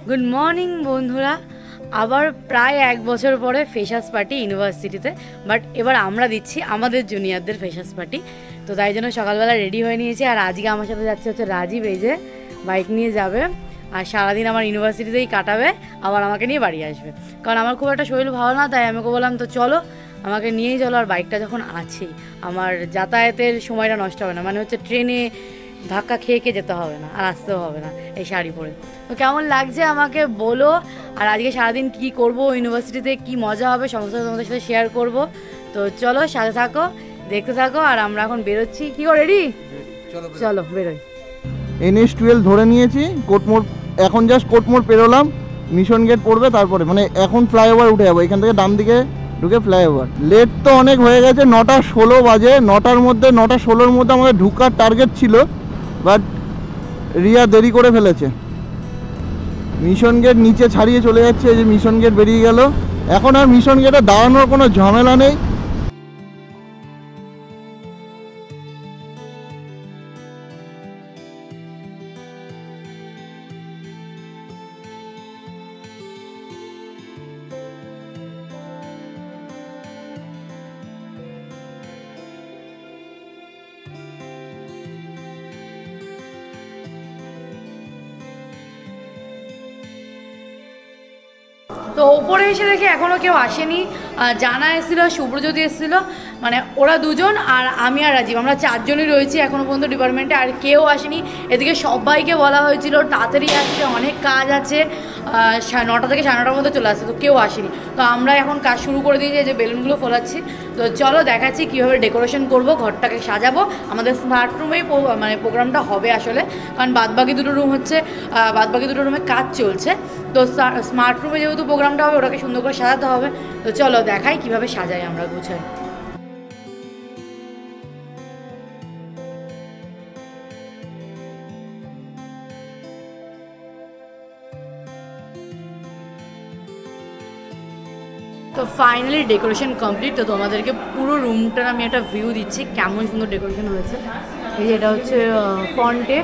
Good morning বন্ধুরা, আবার প্রায় 1 বছর পরে ফ্রেশার্স পার্টি ইউনিভার্সিটিতে। বাট এবার আমরা দিচ্ছি আমাদের জুনিয়রদের ফ্রেশার্স পার্টি। তো তাই জন্য সকালবেলা রেডি হয়ে নিয়েছি। আর আজকে আমার সাথে যাচ্ছে হচ্ছে রাজীব, এই যে বাইক নিয়ে যাবে আর সারাদিন আমার ইউনিভার্সিটিতেই কাটাবে, আবার আমাকে নিয়ে বাড়ি আসবে। কারণ আমার খুব একটা শরীর ভালো না, তাই আমাকে বললাম তো চলো আমাকে নিয়েই চলো। আর বাইকটা যখন আছেই আমার যাতায়াতের সময়টা নষ্ট হবে না, মানে হচ্ছে ট্রেনে ধাক্কা খেয়ে যেতে হবে না আর আসতেও হবে না এই শাড়ি পরে। তো কেমন লাগছে আমাকে বলো। আর আজকে সারাদিন কী করবো, ইউনিভার্সিটিতে কি মজা হবে সমস্ত তোমাদের সাথে শেয়ার করব। তো চলো সাথে থাকো, দেখতে থাকো। আর আমরা এখন বেরোচ্ছি। কি করে রেডি? চলো বেরোই। NH12 ধরে নিয়েছি, কোটমোড় এখন জাস্ট কোটমোড় পেরোলাম, মিশন গেট পড়বে, তারপরে মানে এখন ফ্লাইওভার উঠে যাবো। এখান থেকে ডান দিকে ঢুকে ফ্লাইওভার। লেট তো অনেক হয়ে গেছে, 9:16 বাজে। 9:16-র মধ্যে আমাদের ঢুকার টার্গেট ছিল, বাট রিয়া দেরি করে ফেলেছে। মিশন গেট নিচে ছাড়িয়ে চলে যাচ্ছে, এই যে মিশন গেট বেরিয়ে গেল। এখন আর মিশন গেটে দাঁড়ানোর কোনো ঝামেলা নেই। তো ওপরে এসে দেখে এখনও কেউ আসেনি। জানা এসেছিলো, শুভ্রজ্যোতি এসেছিলো, মানে ওরা দুজন আর আমি আর রাজীব, আমরা 4 জনই রয়েছি এখনও পর্যন্ত ডিপার্টমেন্টে। আর কেউ আসেনি। এদিকে সবাইকে বলা হয়েছিল তাড়াতাড়ি আসতে, অনেক কাজ আছে, 9টা থেকে 9:30-র মধ্যে চলে আসছে, তো কেউ আসেনি। তো আমরা এখন কাজ শুরু করে দিয়েছি, যে বেলুনগুলো ফোলাচ্ছি। তো চলো দেখাচ্ছি কীভাবে ডেকোরেশন করব, ঘরটাকে সাজাবো। আমাদের স্মার্ট রুমেই মানে প্রোগ্রামটা হবে আসলে, কারণ বাদবাকি দুটো রুমে কাজ চলছে। তো স্মার্ট রুমে যেহেতু প্রোগ্রামটা হবে, ওটাকে সুন্দর করে সাজাতে হবে। তো চলো দেখাই কিভাবে সাজাই আমরা, গুছাই। তো ফাইনালি ডেকোরেশন কমপ্লিট। তো তোমাদেরকে পুরো রুমটার আমি একটা ভিউ দিচ্ছি, কেমন সুন্দর ডেকোরেশন হয়েছে। এই যে এটা হচ্ছে ফন্টে।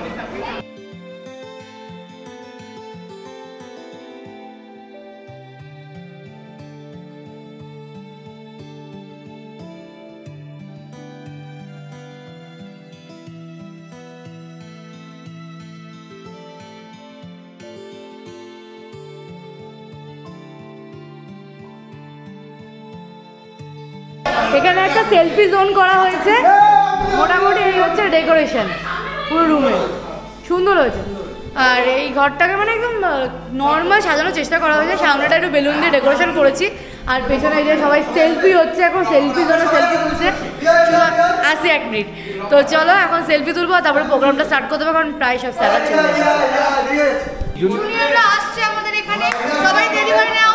এখানে একটা সেলফি জোন করা হয়েছে। মোটামুটি এই হচ্ছে ডেকোরেশন পুরো রুমে, সুন্দর হয়েছে। আর এই ঘরটাকে মানে একদম নর্মাল সাজানোর চেষ্টা করা হয়েছে। সামনেটা একটু বেলুন দিয়ে ডেকোরেশন করেছি, আর পেছনে যে সবাই সেলফি হচ্ছে, এখন সেলফি জোনে সেলফি তুলছে। আসি 1 মিনিট। তো চলো এখন সেলফি তুলবো, তারপরে প্রোগ্রামটা স্টার্ট করতে হবে, কারণ প্রায় সব স্যার চলে এসেছে। জুনিয়ররা আসছে আমাদের এখানে, সবাই রেডি হয়ে নাও।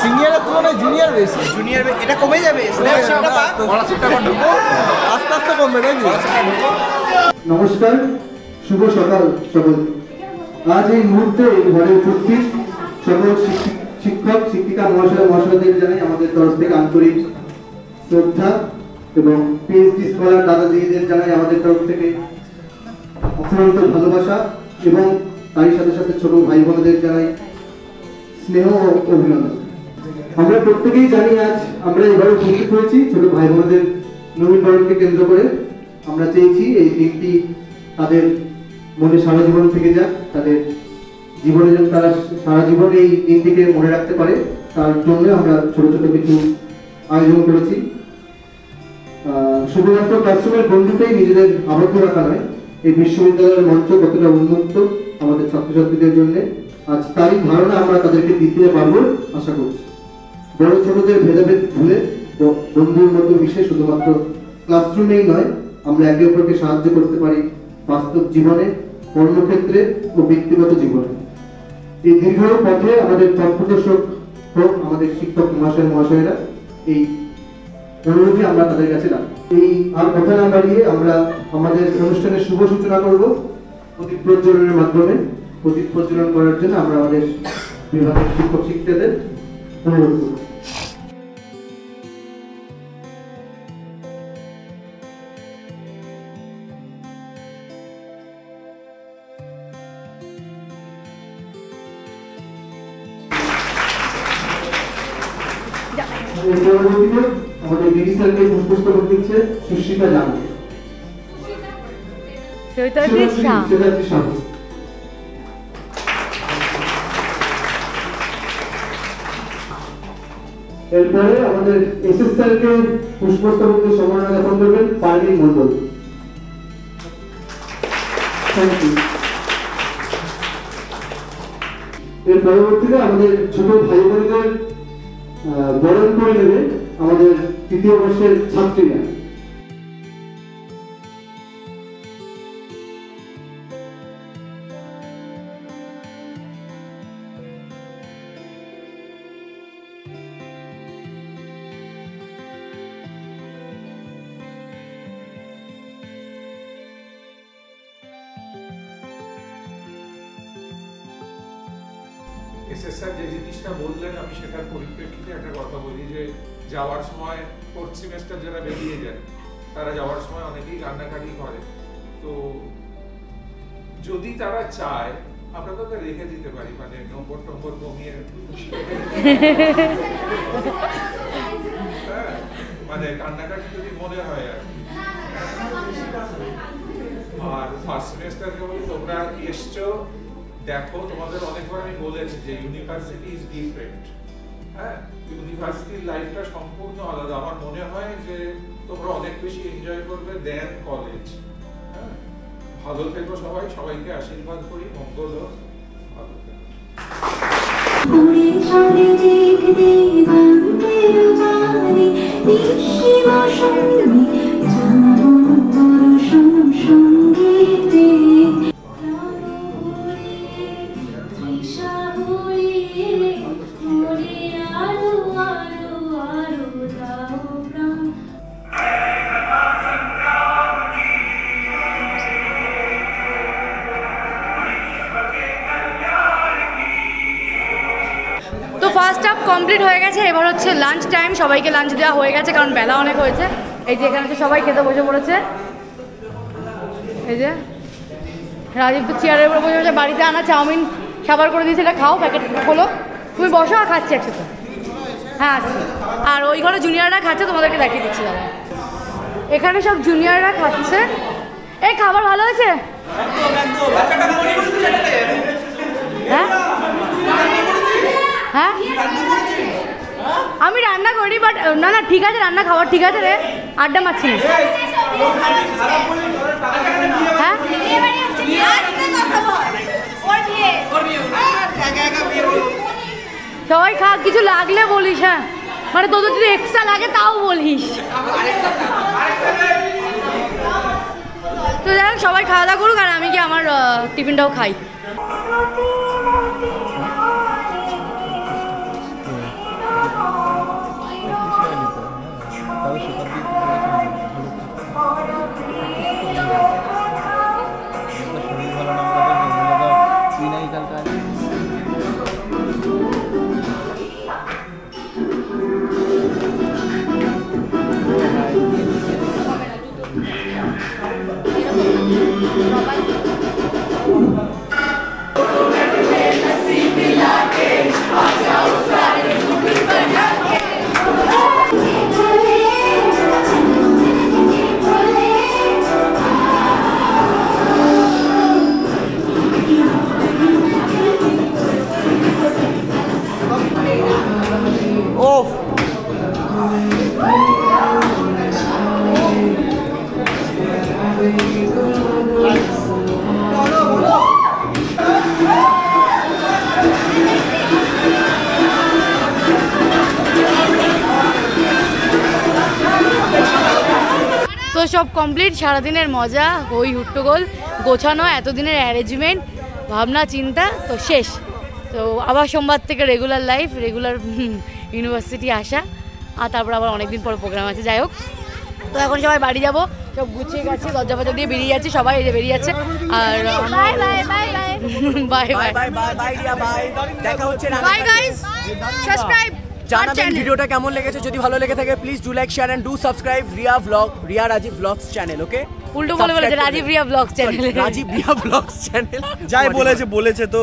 সিনিয়রের তুলনায় জুনিয়র বেশি। জুনিয়র এটা কমে যাবে, আস্তে আস্তে কমবে, তাই তো? নমস্কার, শুভ সকাল সকল। আজ এই মুহূর্তে ঘরে উপস্থিত সকল শিক্ষক শিক্ষিকা মহাশয়দের জানাই আমাদের তরফ থেকে আন্তরিক শ্রদ্ধা, এবং PhD স্কলার দাদা দিদিদের জানাই আমাদের তরফ থেকে অফুরন্ত ভালোবাসা, এবং তারই সাথে সাথে ছোট ভাই বোনদের জানাই স্নেহ ও অভিনন্দন। আমরা প্রত্যেকেই জানি আজ আমরা এবারে উপস্থিত হয়েছি ছোট ভাই বোনদের নবীনবরণকে কেন্দ্র করে। আমরা চেয়েছি এই দিনটি তাদের মনে সারা জীবন থেকে যাক, তাদের জীবনে যেন তারা সারা জীবন এই দিনটিকে মনে রাখতে পারে, তার জন্য আমরা ছোট ছোট কিছু আয়োজন করেছি। শুধুমাত্র ক্লাসরুমের বন্ধুতেই নিজেদের আবদ্ধ রাখা নয়, এই বিশ্ববিদ্যালয়ের মঞ্চ কতটা উন্মুক্ত আমাদের ছাত্রছাত্রীদের জন্য, আজ তারই ধারণা আমরা তাদেরকে দিতে পারবো আশা করছি। বড় ছোটদের ভেদাভেদ ভুলে বন্ধুর মতো মিশে শুধুমাত্র ক্লাসরুমেই নয়, আমরা একে অপরকে সাহায্য করতে পারি বাস্তব জীবনে, কর্মক্ষেত্রে ও ব্যক্তিগত জীবনে। এই দীর্ঘ পথে আমাদের পথ প্রদর্শক হোক আমাদের শিক্ষক মহাশয়েরা, এই অনুরোধই আমরা তাদের কাছে রাখি। এই আর কথা না বাড়িয়ে আমরা আমাদের অনুষ্ঠানের শুভ সূচনা করব প্রদীপ প্রজ্বলনের মাধ্যমে। প্রদীপ প্রজ্বলন করার জন্য আমরা আমাদের বিভাগের শিক্ষক শিক্ষিকাদের অনুরোধ করব। পরবর্তীতে আমাদের ডিডি স্যারকে পুষ্পস্তবক দিচ্ছে সুস্মিতা জানা। এরপরে আমাদের এসএস স্যারকে পুষ্পস্তবক দিয়ে সম্মাননা জ্ঞাপন করবেন পারভিন মণ্ডল। Thank you. এর পরবর্তীতে আমাদের ছোট ভাই বোনদের বরণ করে নেবে আমাদের তৃতীয় বর্ষের ছাত্রীরা। এসএসআর যে জিনিসটা বললেন আমি সেটার পরিপ্রেক্ষিতে একটা কথা বলি যে যাওয়ার সময় ফোর্থ সেমেস্টার যারা বেরিয়ে যায় তারা যাওয়ার সময় অনেকেই কান্নাকাটি করে, তো যদি তারা চায় আমরা তো রেখে দিতে পারি, মানে নম্বর কমিয়ে মানে কান্নাকাটি যদি মনে হয় আর ফার্স্ট সেমেস্টারকে বলি তোমরা এসছো দেখো, তোমাদের অনেকবার আমি বলেছি যে ইউনিভার্সিটি ইজ ডিফারেন্ট। হ্যাঁ, ইউনিভার্সিটির লাইফটা সম্পূর্ণ আলাদা। আমার মনে হয় যে তোমরা অনেক বেশি এনজয় করবে দেন কলেজ। হ্যাঁ, ভালো থেকো সবাই, সবাইকে আশীর্বাদ করি, মঙ্গল হোক, ভালো থেকো। তো ফার্স্ট হাফ কমপ্লিট হয়ে গেছে, এবার হচ্ছে লাঞ্চ টাইম। সবাইকে লাঞ্চ দেওয়া হয়ে গেছে কারণ বেলা অনেক হয়েছে। এই যে এখানে তো সবাই খেতে বসে পড়েছে। এই যে রাজীব তো চেয়ারের উপর বসে বসে বাড়িতে আনা চাউমিন খাবার করে দিয়েছে, এটা খাও, প্যাকেট খোলো, তুমি বসো আর খাচ্ছি একসাথে। হ্যাঁ, আর ওই ঘরে জুনিয়ররা খাচ্ছে, তোমাদেরকে দেখিয়ে দিচ্ছি দাদা। এখানে সব জুনিয়ররা খাচ্ছে। এই খাবার ভালো হয়েছে? হ্যাঁ হ্যাঁ, আমি রান্না করি, বাট না না ঠিক আছে, রান্না খাবার ঠিক আছে রে, আড্ডা মারছি না। হ্যাঁ, সবাই খা, কিছু লাগলে বলিস। হ্যাঁ, মানে তোদের যদি এক্সট্রা লাগে তাও বলিস। তো যাই হোক, সবাই খাওয়া দাওয়া করুক আর আমি কি আমার টিফিনটাও খাই। তো সব কমপ্লিট, সারাদিনের মজা, হই হুট্টোগোল, গোছানো, এতদিনের অ্যারেঞ্জমেন্ট, ভাবনা চিন্তা তো শেষ। তো তো আবার সোমবার থেকে রেগুলার লাইফ, রেগুলার ইউনিভার্সিটি আসা, আর তারপর আবার অনেকদিন পর প্রোগ্রাম আছে। যাই হোক, তো এখন সবাই বাড়ি যাব, সব গুছিয়ে গেছে, দরজা ফরজা দিয়ে বেরিয়ে যাচ্ছে, সবাই এই যে বেরিয়ে যাচ্ছে। আর bye bye bye bye bye bye bye bye, দেখা হচ্ছে বাই গাইস, সাবস্ক্রাইব। জানাবেন ভিডিওটা কেমন লেগেছে, যদি ভালো লেগে থাকে please do like share and do subscribe Riya Rajib blogs channel. Okay, উল্টো বলেছে Rajib Riya blogs channel, Rajib Riya blogs channel যাই বলেছে তো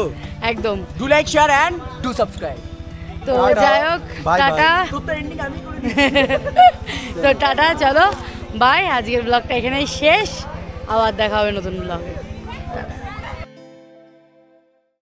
একদম। Do like share and do subscribe. তো যাই হোক, টাটা। তো টাটা, চলো বাই, আজকের ব্লগটা এখানেই শেষ, আবার দেখা হবে নতুন ব্লগে।